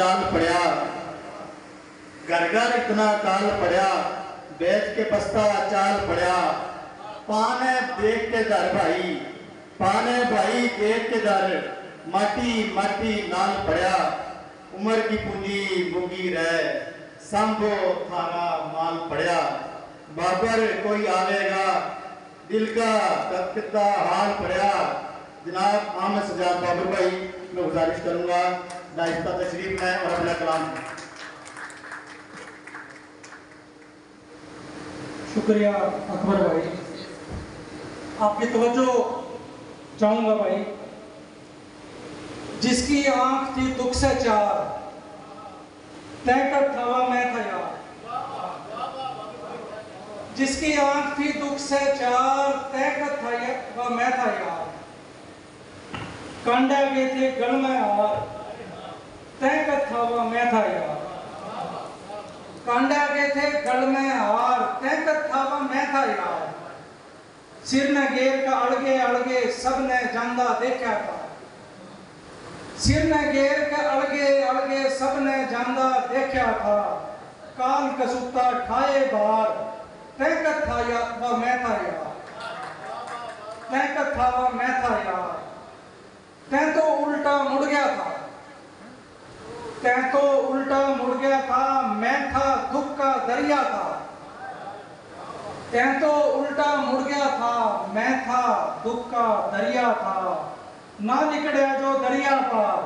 चाल पड़ा, घर घर इतना काल पड़ा, बेच के पस्ता चाल पड़ा। पाने देख के दर भाई, पाने भाई देख के दर, माटी माटी नाल पड़ा। उम्र की पूंजी मुगी रह, संभो थारा माल पड़ा। बाबर कोई आवेगा, दिल का कितना हाल पड़ा। जनाब अहमद सजाद बाबर भाई, मैं गुजारिश करूंगा दायित्व तशरीफ में और अपना कलाम। शुक्रिया अकबर भाई, आपकी तवज्जो चाहूंगा भाई। जिसकी आंख थी दुख से चार, तहकर थावा मैं था यार। जिसकी आंख थी दुख से चार, तहकर था मैं था यार। कांडा गए थे गल में हार, तहकर थावा मैं था यार। कांडा गए थे गल में हार, तहकर थावा मैं था यार। सिर ने घेर का अड़गे अड़गे सब ने जांदा देखा था। सिर ने घेर के अड़गे अड़गे सब ने जांदा देखा था। काल कसूता ठाए बार, तहकर था वह मैं था यार। तहकर था वह मैं था यार। तै तो उल्टा मुड़ गया था, तै तो उल्टा मुड़ गया था। मैं था दुख का दरिया था। तै तो उल्टा मुड़ गया था, मैं था दुख का दरिया था। ना निकड़े जो दरिया पार,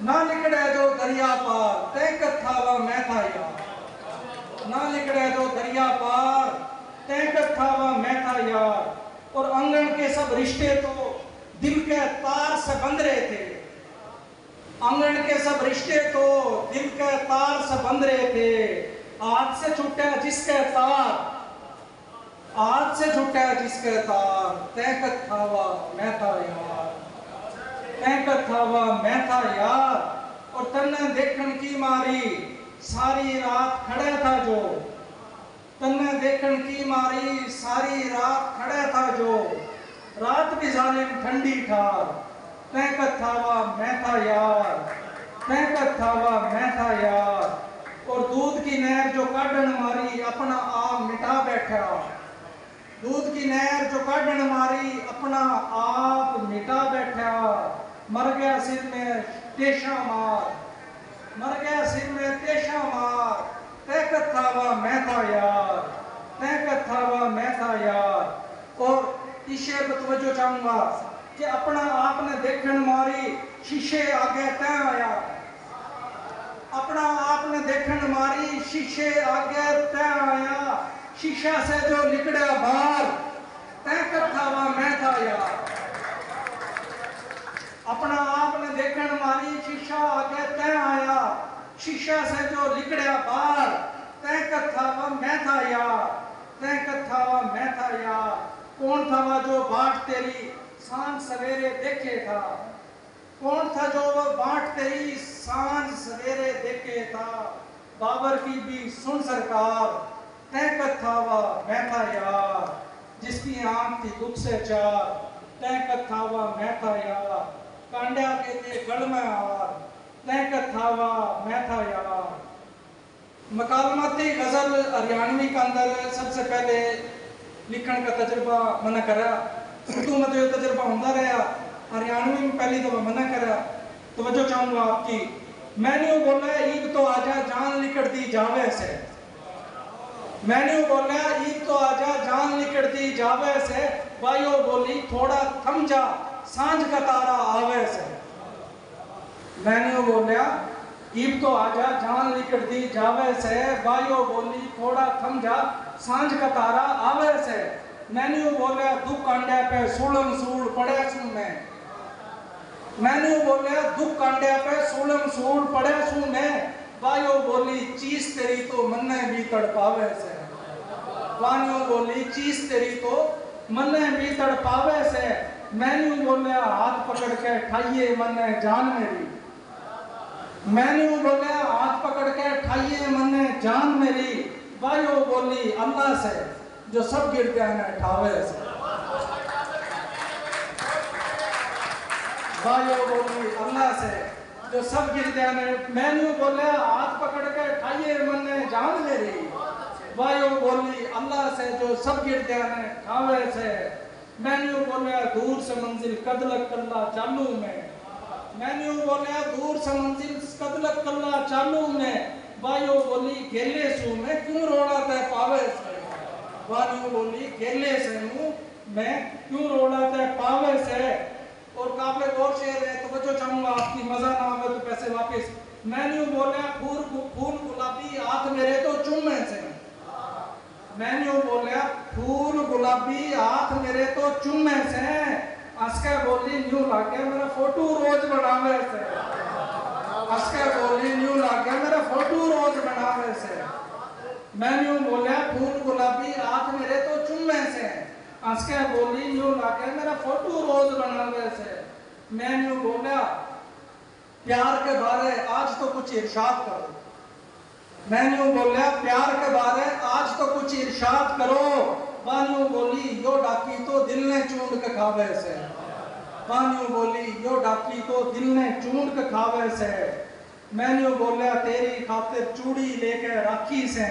ना निकड़े जो दरिया पार, तहकर था वह मैं था यार। ना निकड़े जो दरिया पार, तहकर था वह मैं था यार। और आंगन के सब रिश्ते तो दिल के तार से बंध रहे थे। आंगन के सब रिश्ते तो दिल के तार से बंध रहे थे। आज से छूटा जिसके तार, आज से छूटा जिसके तार, तहकर था वह मैं था यार। तहकर था वह मैं था यार। और तन्ने देखन की मारी, सारी रात खड़े था जो। तन्ने देखन की मारी, सारी रात खड़े था जो। रात भी जालिम ठंडी ठार, तहकर था वह मैं था यार। तहकर था वह मैं था यार। और दूध की नहर जो काढ़न मारी, अपना आप मिटा बैठा। दूध की नहर जो काढ़न मारी, अपना आप मिटा बैठा। मर गया सिर में तेशा मार, मर गया सिर में तेशा मार। तहकर था वह मैं था यार। तहकर था वह मैं था यार। और इस शेर पर तवज्जो चाहूंगा कि अपना आपने देखन मारी, शीशे आगे तय आया। अपना आपने देखन मारी, शीशे आगे तय आया। शीशा से जो निकला बाहर, तहकर था वह मैं था यार। अपना आपने देखन मारी, शीशा आगे तय आया। शीशा से जो निकला बाहर, तहकर था वह मैं था यार। तहकर था वह मैं था यार। कौन था वह जो बाट तेरी सांझ सवेरे देखे था। कौन था जो वह बाट तेरी सांझ सवेरे देखे था। बाबर की भी सुन सरकार, तहकर था वह मैं था यार। जिसकी आंख थी दुख से चार, तहकर था वह मैं था यार। कांडा के थे गढ़ में हार, तहकर था वह मैं था यार। मकालमती गजल हरियाणवी के अंदर सबसे पहले लिखण का तजुर्बा मना करा। उर्दू में तो ये तजुर्बा होता रहा, हरियाणवी में पहली दफा मना करा। तवज्जो चाहूंगा आपकी। मैंने बोला ईद तो आजा जान निकलती जावे से। मैंने बोला ईद तो आजा जान निकलती जावे से। भाइयों बोली थोड़ा थम जा, सांझ का तारा आवे से। मैंने बोला ईद तो आजा जान निकलती जावे से। भाइयों बोली थोड़ा थम जा, सांझ का तारा आवे से। मैंने बोला दुख कांडे पे सूलम सूल पड़े सू मैं। मैंने बोला दुख कांडे पे सूलम सूल पड़े सू मैं। भाइयों बोली चीज तेरी तो मन्ने भी तड़पावे से। भाइयों बोली चीज तेरी तो मन्ने भी तड़पावे से। मैंने बोला हाथ पकड़ के ठाइये मन्ने जान मेरी। मैंने बोला हाथ पकड़ के ठाइये मन्ने जान मेरी। भाइयों बोली अल्लाह से जो सब गिर गए हैं ठावे से। भाइयों बोली अल्लाह से जो सब गिर दिया ने मैंने बोले हाथ पकड़ के ठाइए मन्ने जान मेरी वायो बोली अल्लाह से जो सब गिर दिया ने ठावे से मैंने बोले दूर से मंजिल कदलक कल्ला चालू में मैंने बोले दूर से मंजिल कदलक कल्ला चालू में वायो बोली गेले सु मैं क्यों रोड़ा ते पावे से वायो बोली गेले से हूँ मैं क्यों रोड़ा ते पावे से और काफले और शेर है तो बच्चों चाहूंगा आपकी मजा ना आवे तो पैसे वापस मैंने बोले फूल गुलाबी हाथ मेरे तो चूमे से मैंने बोले फूल गुलाबी हाथ मेरे तो चूमे से अस्के बोली न्यू लागे मेरा फोटो रोज बनावे से अस्के बोली न्यू लागे मेरा फोटो रोज बनावे से मैंने बोले फूल गुलाबी हाथ मेरे तो चूमे से अस्के बोली न्यू लागे मेरा फोटो रोज बनावे से मैंने बोला प्यार के बारे आज तो कुछ इरशाद करो मैंने बोला प्यार के बारे आज तो कुछ इरशाद करो बानियों बोली यो डाकी तो दिल ने चूंड के खावे से बानियों बोली यो डाकी तो दिल ने चूंड के खावे से मैंने बोला तेरी खातिर चूड़ी लेके राखी से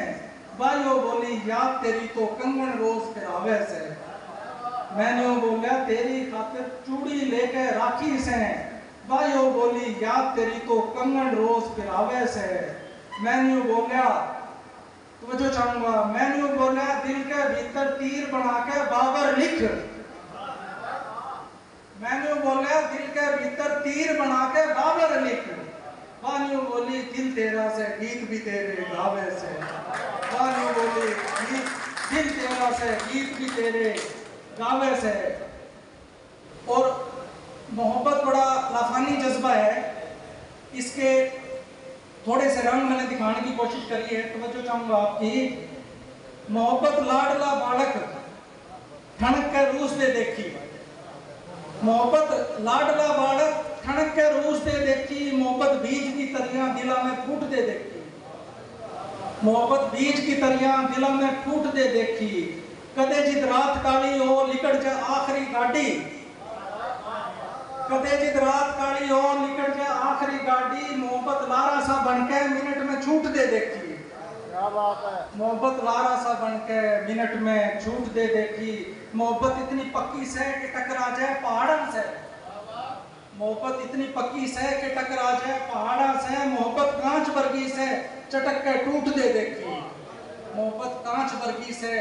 बायो बोली याद तेरी तो कंगन रोज फिरावे से मैंने बोला तेरी खातिर चूड़ी लेके राखी से बायो बोली याद तेरी तो कंगन रोज फिरावे से मैंने बोला तो जो चाहूंगा मैंने बोला दिल के भीतर तीर बना के बाबर लिख मैंने बोला दिल के भीतर तीर बना के बाबर लिख बानियों बोली दिल तेरा से गीत भी तेरे गावे से बानियों बोली दिल तेरा से गीत भी तेरे गावे से और मोहब्बत बड़ा लाफानी जज्बा है इसके थोड़े से रंग मैंने दिखाने की कोशिश करी है तो जो चाहूंगा आपकी मोहब्बत लाडला बालक ठणक के रूस दे देखी मोहब्बत लाडला बालक ठणक के रूस दे देखी मोहब्बत बीज की तरियां दिला में फूट दे देखी मोहब्बत बीज की तरियां दिला में फूट दे देखी कदे जित रात काली हो लिकड़ जा आखिरी गाड़ी कदे जित रात काली हो लिकड़ जा आखिरी गाड़ी मोहब्बत लारा सा बनके मिनट में छूट दे देखी क्या बात है मोहब्बत लारा सा बनके मिनट में छूट दे देखी मोहब्बत इतनी पक्की से कि टकरा जाए पहाड़न से मोहब्बत इतनी पक्की से कि टकरा जाए पहाड़ा से मोहब्बत कांच वर्गी से चटक के टूट दे देखी मोहब्बत कांच वर्गी से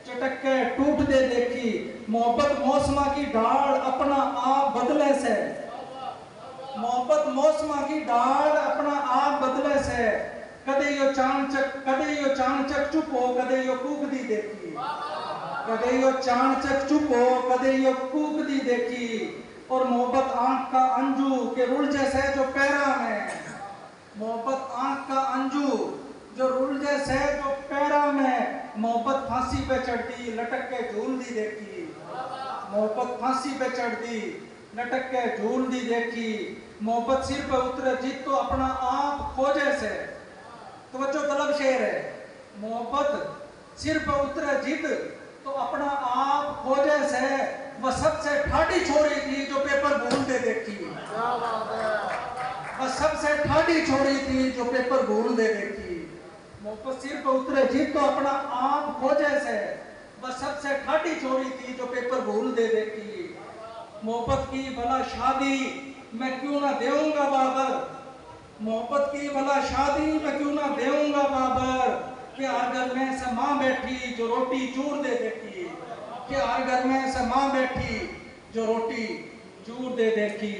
चटक के टूट दे देखी मोहब्बत मौसमा की ढाल अपना आप बदले से मोहब्बत मौसमा की ढाल अपना आप बदले से कदे यो चाणचक चुप हो कदे यो कूक दी देखी कदे यो चाणचक चुप हो कदे यो कूक दी देखी और मोहब्बत आंख का अंजू के रुल जैसे जो पैरा में मोहब्बत आंख का अंजू जो रुल जैसे जो पैरा में मोहब्बत फांसी पे चढ़ती लटक के झूल दी देखी मोहब्बत फांसी पे चढ़ दी लटक के झूल दी देखी मोहब्बत सिर पे उतरे जीत तो अपना आप खोजे से तो बच्चों तलब शेर है मोहब्बत सिर पे उतरे जीत तो अपना आप खोजे से वह सबसे ठाडी छोरी थी जो पेपर भूल दे देखी वह सबसे ठाडी छोरी थी जो पेपर भूल दे देखी मोहब्बत सिर पे उतरे जीत तो अपना आप खोजे से वह सबसे ठाडी छोरी थी जो पेपर भूल दे देखी मोहब्बत की भला शादी मैं क्यों ना देऊंगा बाबर मोहब्बत की भला शादी मैं क्यों ना देऊंगा बाबर कि हर घर में से माँ बैठी जो रोटी चूर दे देखी कि हर घर में से माँ बैठी जो रोटी चूर दे देखी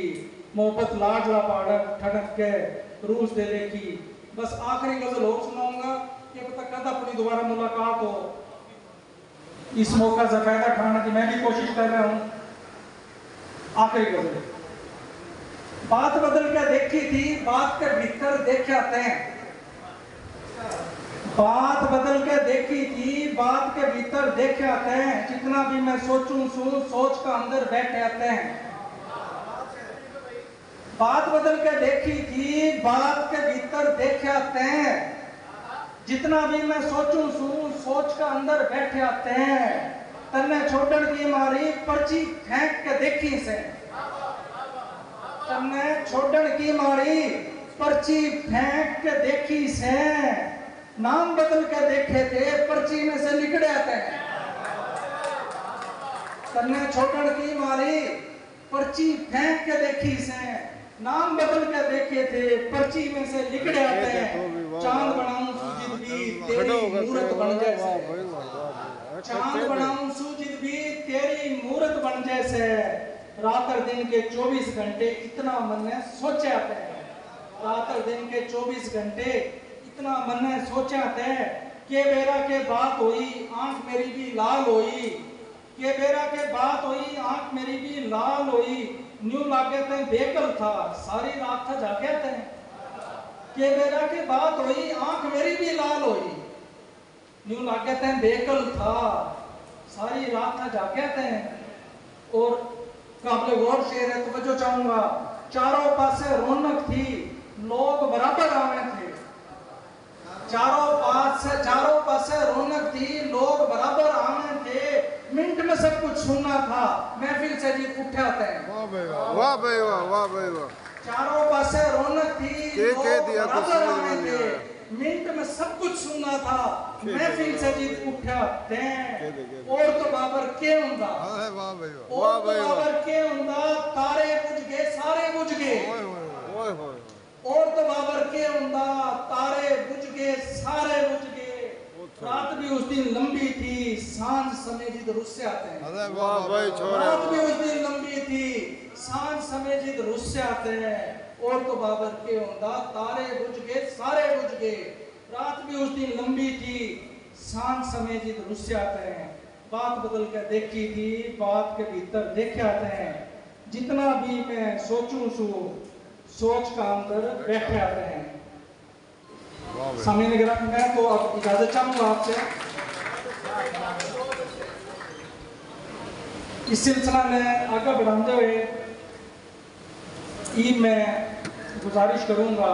मोहब्बत लाडला बालक ठनक के रूस दे देखी बस आखिरी गजल और सुनाऊंगा कि पता कद अपनी दोबारा मुलाकात हो इस मौका से फायदा उठाने की मैं भी कोशिश कर रहा हूँ आखिरी गजल बात बदल के देखी थी बात के भीतर देखे आते हैं बात बदल के देखी थी बात के भीतर देखे आते हैं जितना भी मैं सोचूं सोच का अंदर बैठे आते हैं बात बदल के देखी थी बात के भीतर देखे आते हैं जितना भी मैं सोचूं सोच का अंदर बैठे आते हैं तन्ने छोड़न की मारी पर्ची फेंक के देखी से तन्ने छोड़न की मारी पर्ची फेंक के देखी से नाम बदल के देखे थे पर्ची में से निकले आते हैं। तन्ने छोड़न की मारी पर्ची फेंक के देखी से नाम बदल के देखे थे पर्ची में से निकले आते हैं। चांद बनाऊं सूजित भी तेरी मूरत बन जैसे, चांद बनाऊं सूजित भी तेरी मूरत बन जैसे, रात और दिन के 24 घंटे इतना मन ने सोचे आते हैं। रात और दिन के 24 घंटे इतना मन ने सोचे आते हैं कि बेरा के बात हुई आंख मेरी भी लाल हुई, के बेरा के बात हुई आंख मेरी भी लाल हुई, न्यू लागे थे बेकल था सारी रात था जागे थे। के बेरा के बात हुई आंख मेरी भी लाल हुई, न्यू लागे थे बेकल था सारी रात था जागे थे। और काबिल गौर शेर है, तवज्जो चाहूंगा। चारों पासे रौनक थी लोग बराबर आवे थे, चारों पासे रौनक थी लोग बराबर आवे थे, मिनट में सब कुछ सुनना था महफिल से जी उठे आते हैं। वाह भाई वाह, वाह भाई वाह, वाह भाई वाह। चारों पासे रौनक थी लोग दिया बराबर आवे थे, मिनट में सब कुछ सुनना था महफिल से जी उठे आते हैं। और तो बाबर के हुंदा, वाह भाई वाह, और तो बाबर के हुंदा, तारे बुझ गए सारे बुझ गए। और तो बाबर के हुंदा, तारे बुझ गए सारे बुझ गए। रात भी उस दिन लंबी थी सांझ समय जिद रुस्से आते हैं। वाह भाई छोरे, रात भी उस दिन लंबी थी सांझ समय जिद रुस्से आते हैं। और तो बाबर के हुंदा, तारे बुझ गए सारे बुझ गए। रात भी उस दिन लंबी थी सांझ समय जिद रुस्से आते हैं। बात बदल के देखी थी बात के भीतर देखे आते हैं। जितना भी मैं सोचूं सोच का अंदर बैठे आते हैं। सामने निगरान मैं तो अब इजाजत चाहूंगा आपसे। इस सिलसिला में आगे बढ़ाते हुए मैं गुजारिश करूंगा